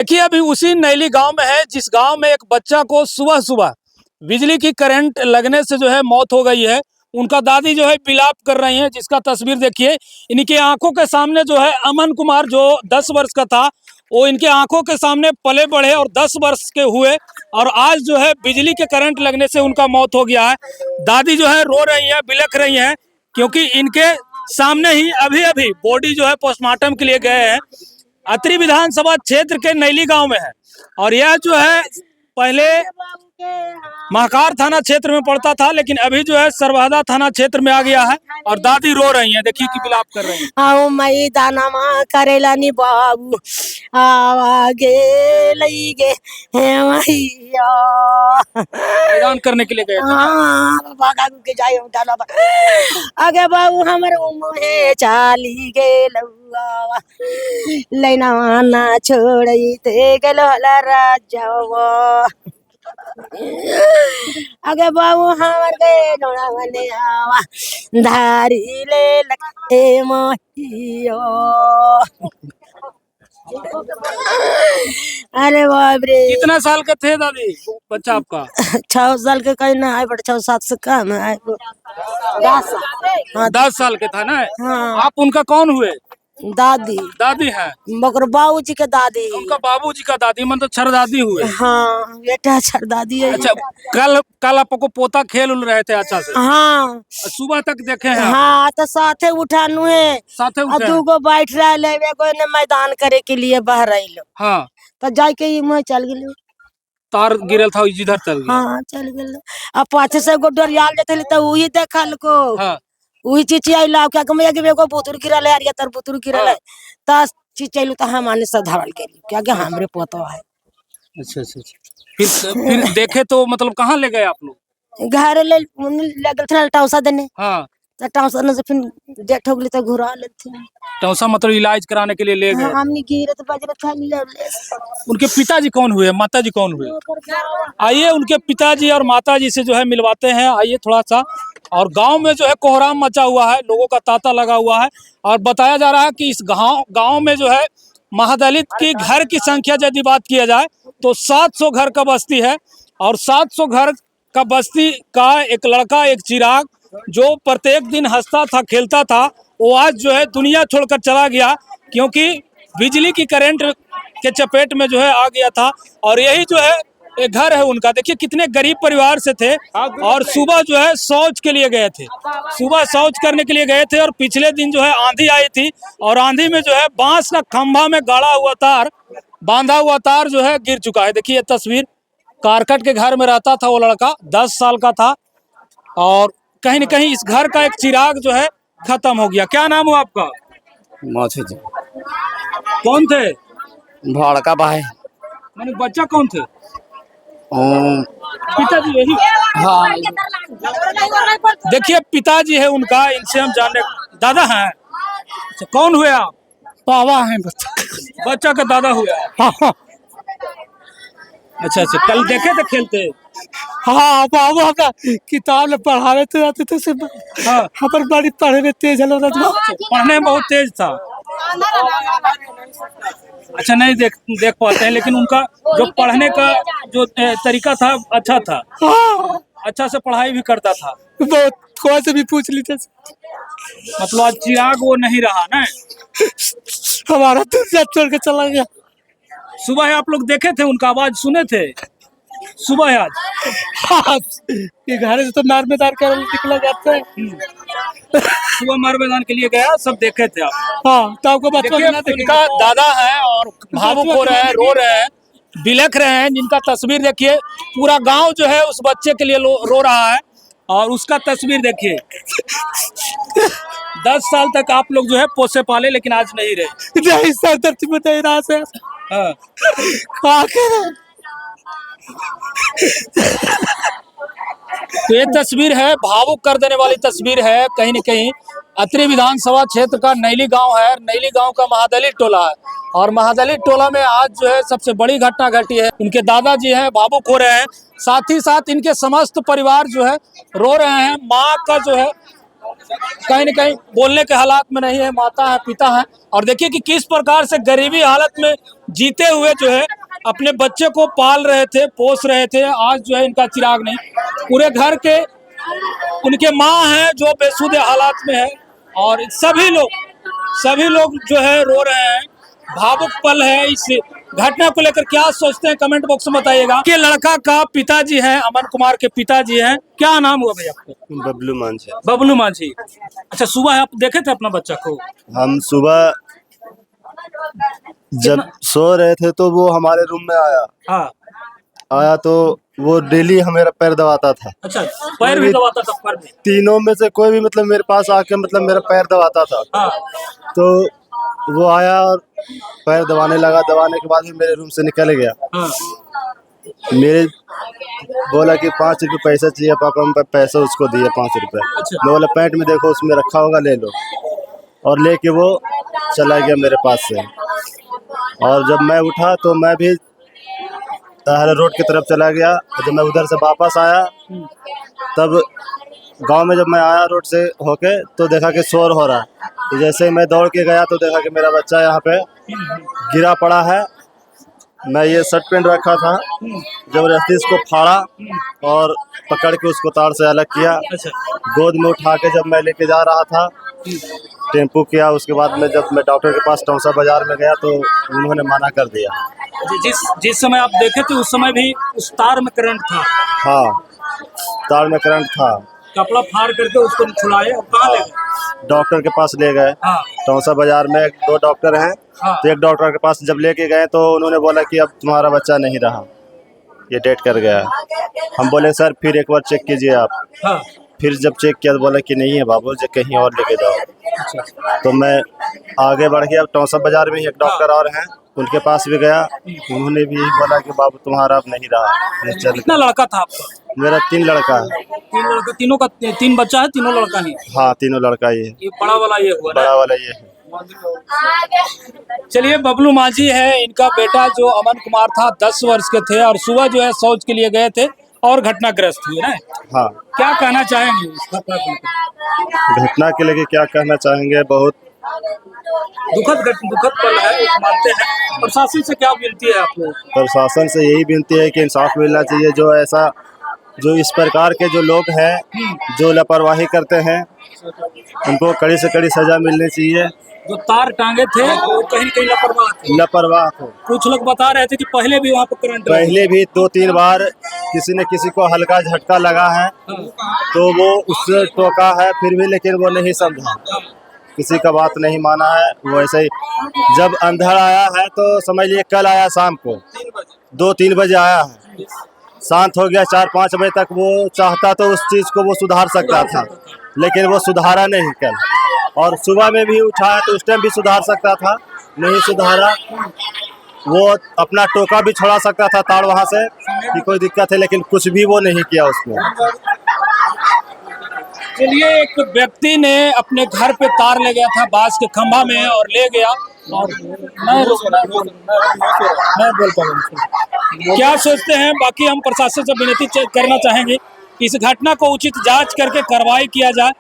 देखिए अभी उसी नैली गांव में है, जिस गांव में एक बच्चा को सुबह सुबह बिजली की करंट लगने से जो है मौत हो गई है। उनका दादी जो है विलाप कर रही हैं, जिसका तस्वीर देखिए। इनकी आंखों के सामने जो है अमन कुमार जो 10 वर्ष का था, वो इनके आंखों के सामने पले बढ़े और 10 वर्ष के हुए, और आज जो है बिजली के करंट लगने से उनका मौत हो गया है। दादी जो है रो रही है, बिलख रही हैं, क्योंकि इनके सामने ही अभी अभी बॉडी जो है पोस्टमार्टम के लिए गए हैं। अत्रि विधानसभा क्षेत्र के नैली गांव में है, और यह जो है पहले महाकार थाना क्षेत्र में पड़ता था, लेकिन अभी जो है सरवहदा थाना क्षेत्र में आ गया है। और दादी रो रही हैं, देखिए कि विलाप कर रही हैं। आओ मई दाना माँ करेला नी बाबू आवागे लई गे हे मैया मैदान करने के लिए गए थे। हाँ बागा के जाए डाला आगे बाबू हमर मुहे चाली गे लौआ लेना ना छोड़ई ते गेलो हला राजावा आगे बाबू हमर गए डोना बने आवा धारी ले लगे मोहियो अरे बाप रे। कितना साल के थे दादी बच्चा आपका? 6 साल के कहीं ना है, बट 6-7 से कम है। 10 साल 10 साल के था ना। हाँ। आप उनका कौन हुए? दादी दादी है। मगर बाबू जी के दादी। उनका बाबूजी का दादी मतलब छरदादी हुए। हाँ बेटा छरदादी है। अच्छा, कल आपको पोता खेल उल रहे थे अच्छा से? हाँ सुबह तक देखे हैं? हाँ तो साथे उठानु है, साथे उठे हैं? 2 गो बैठ रहा ले एगो ने मैदान करे के लिए बह रही लो। हाँ, तो जाय के ई मैं चल गेलो। तार गिरल था जिधर चल गया। हाँ चल गेलो। अब पाछे से एगो डरियाल जते तो वही देखल को। हाँ, वही चिचियाइला क्या कम एगो बुतुर गिरल है, यार तर बुतुर गिरल है त चिचियाइलु त हमाने से धरल के क्या कि हमरे पोतो है। अच्छा अच्छा अच्छा। फिर देखे तो मतलब कहाँ ले गए आप लोग? घर ले लगल था टौसा देने। हाँ, त टौसा ने से फिर डेट हो गेली त घुरा लेथे। टौसा मतलब इलाज कराने के लिए ले गए। हमने गिरत बजरत था ले। उनके पिताजी कौन हुए, माताजी कौन हुए? आइए उनके पिताजी और माताजी से जो है मिलवाते हैं। आइए थोड़ा सा। और गांव में जो है कोहराम मचा हुआ है, लोगों का तांता लगा हुआ है, और बताया जा रहा है कि इस गांव में जो है महादलित की घर की संख्या यदि बात किया जाए तो 700 घर का बस्ती है। और 700 घर का बस्ती का एक लड़का, एक चिराग, जो प्रत्येक दिन हंसता था, खेलता था, वो आज जो है दुनिया छोड़कर चला गया, क्योंकि बिजली की करंट के चपेट में जो है आ गया था। और यही जो है एक घर है उनका। देखिए कितने गरीब परिवार से थे, और सुबह जो है शौच के लिए गए थे, सुबह शौच करने के लिए गए थे। और पिछले दिन जो है आंधी आई थी, और आंधी में जो है बांस का खंभा में गाड़ा हुआ तार, बांधा हुआ तार जो है गिर चुका है। देखिए ये तस्वीर, कारकट के घर में रहता था वो लड़का, 10 साल का था, और कहीं न कहीं इस घर का एक चिराग जो है खत्म हो गया। क्या नाम हो आपका? मौसी जी कौन थे? भड़का भाई। मैंने बच्चा कौन थे? पिताजी यही। हाँ देखिए पिताजी है उनका, इनसे हम जानने। दादा हैं? अच्छा, कौन हुए आप? पावा है बच्चा। बच्चा का दादा हुआ। हाँ अच्छा अच्छा, कल देखे थे खेलते? हाँ बाबा का किताब पढ़ावे तो जाते थे से। हाँ, पर बड़ी पढ़े में तेज है। पढ़ने में बहुत तेज था। अच्छा, नहीं देख पाते हैं, लेकिन उनका जो पढ़ने का जो तरीका था अच्छा था। अच्छा से पढ़ाई भी करता था। बहुत कोई से भी पूछ लीजिए। मतलब आज चिराग वो नहीं रहा ना। हमारा दुनिया छोड़ के चला गया। सुबह आप लोग देखे थे, उनका आवाज सुने थे सुबह आज? हाँ, ये घर से तो मार मैदान कर निकला जाता है। सुबह मार मैदान के लिए गया, सब देखे थे आप? हाँ तो आपको देखिए उनका दादा है, और भावुक हो रहे हैं, रो रहे हैं, बिलख रहे हैं, जिनका तस्वीर देखिए। पूरा गांव जो है उस बच्चे के लिए रो रहा है, और उसका तस्वीर देखिए। 10 साल तक आप लोग जो है पोसे पाले, लेकिन आज नहीं रहे। नहीं सर, धरती में नहीं रहा से। हाँ। तो ये तस्वीर है, भावुक कर देने वाली तस्वीर है। कहीं न कहीं अत्रि विधानसभा क्षेत्र का नैली गांव है, नैली गांव का महादलित टोला है, और महादलित टोला में आज जो है सबसे बड़ी घटना घटी है। उनके दादाजी हैं, भावुक हो रहे हैं, साथ ही साथ इनके समस्त परिवार जो है रो रहे हैं। माँ का जो है कहीं न कहीं बोलने के हालात में नहीं है, माता है, पिता है। और देखिए कि किस प्रकार से गरीबी हालत में जीते हुए जो है अपने बच्चे को पाल रहे थे, पोस रहे थे। आज जो है इनका चिराग नहीं, पूरे घर के उनके माँ हैं जो बेसुध हालात में है। और सभी लोग जो है रो रहे हैं। भावुक पल है। इस घटना को लेकर क्या सोचते हैं कमेंट बॉक्स में बताइएगा। के लड़का का पिताजी हैं, अमन कुमार के पिताजी हैं। क्या नाम हुआ भैया आपका? बबलू मांझी। बबलू मांझी। अच्छा, सुबह आप देखे थे अपना बच्चा को? हम सुबह जब सो रहे थे तो वो हमारे रूम में हाँ। आया तो वो डेली हमारा पैर दबाता था। अच्छा, पैर भी दबाता था? पैर में तीनों में से कोई भी मतलब मेरे पास आके मतलब मेरा पैर दबाता था। हाँ। तो वो आया और पैर दबाने लगा। दबाने के बाद भी मेरे रूम से निकल गया। हाँ। मेरे बोला कि 5 रुपये पैसा चाहिए पापा। हम पैसा उसको दिए 5 रुपये। अच्छा। मैं बोला पैंट में देखो उसमें रखा होगा, ले लो। और लेके वो चला गया मेरे पास से। और जब मैं उठा तो मैं भी ताहरा रोड की तरफ चला गया। जब मैं उधर से वापस आया तब गांव में जब मैं आया रोड से होके तो देखा कि शोर हो रहा है। तो जैसे ही मैं दौड़ के गया तो देखा कि मेरा बच्चा यहाँ पे गिरा पड़ा है। मैं ये शर्ट पहन रखा था, जबरदस्ती इसको फाड़ा और पकड़ के उसको तार से अलग किया। अच्छा। गोद में उठा के जब मैं लेके जा रहा था टेम्पू किया। उसके बाद में जब मैं डॉक्टर के पास टौसा बाजार में गया तो उन्होंने मना कर दिया। जिस समय आप देखे थे उस समय भी उस तार में करंट था? हाँ, तार में करंट था। कपड़ा फाड़ करके उसको छुड़ाए और कहाँ ले गए? डॉक्टर के पास ले गए। हाँ। टौसा बाजार में 2 डॉक्टर हैं। हाँ। तो एक डॉक्टर के पास जब लेके गए तो उन्होंने बोला कि अब तुम्हारा बच्चा नहीं रहा, ये डेथ कर गया है। हम बोले सर फिर एक बार चेक कीजिए आप। हाँ। फिर जब चेक किया तो बोला कि नहीं है बाबू, जो कहीं और लेके जाओ। अच्छा। तो मैं आगे बढ़ गया। टौसा बाजार में ही एक डॉक्टर और हैं, उनके पास भी गया। उन्होंने भी यही बोला कि बाबू तुम्हारा अब नहीं रहा, ये चल कितना लड़का था आपका? मेरा 3 लड़का है। 3 लड़का? तीनों का 3 बच्चा है? तीनों लड़का ही? हाँ, तीनों लड़का ये है। ये बड़ा वाला ये हुआ ना? बड़ा वाला ये है। चलिए, बबलू मांझी है, इनका बेटा जो अमन कुमार था 10 वर्ष के थे और सुबह जो है शौच के लिए गए थे और घटनाग्रस्त हुए ना। हाँ। क्या कहना चाहेंगे इस घटना को लेकर? घटना के लेके क्या कहना चाहेंगे, बहुत दुखद पल है, वो मानते हैं। प्रशासन से क्या विनती है आपको? प्रशासन से यही विनती है कि इंसाफ मिलना चाहिए। जो इस प्रकार के जो लोग हैं जो लापरवाही करते हैं उनको कड़ी से कड़ी सजा मिलनी चाहिए। जो तार टांगे थे वो कहीं न कहीं लापरवाह थे। कुछ लोग बता रहे थे कि पहले भी वहाँ पर करंट पहले भी 2-3 बार किसी न किसी को हल्का झटका लगा है तो वो उससे टोका है, फिर भी लेकिन वो नहीं समझा, किसी का बात नहीं माना है। वो ऐसे ही जब अंधड़ आया है तो समझ लिए कल आया शाम को 2-3 बजे आया है, शांत हो गया 4-5 बजे तक। वो चाहता तो उस चीज़ को वो सुधार सकता था, लेकिन वो सुधारा नहीं कल। और सुबह में भी उठाया तो उस टाइम भी सुधार सकता था, नहीं सुधारा। वो अपना टोका भी छोड़ा सकता था तार वहाँ से कि कोई दिक्कत है, लेकिन कुछ भी वो नहीं किया उसमें। चलिए, एक व्यक्ति ने अपने घर पे तार ले गया था बांस के खंभा में और ले गया और मैं बोल पाऊंगा। क्या सोचते हैं? बाकी हम प्रशासन से विनती करना चाहेंगे इस घटना को उचित जांच करके कार्रवाई किया जाए।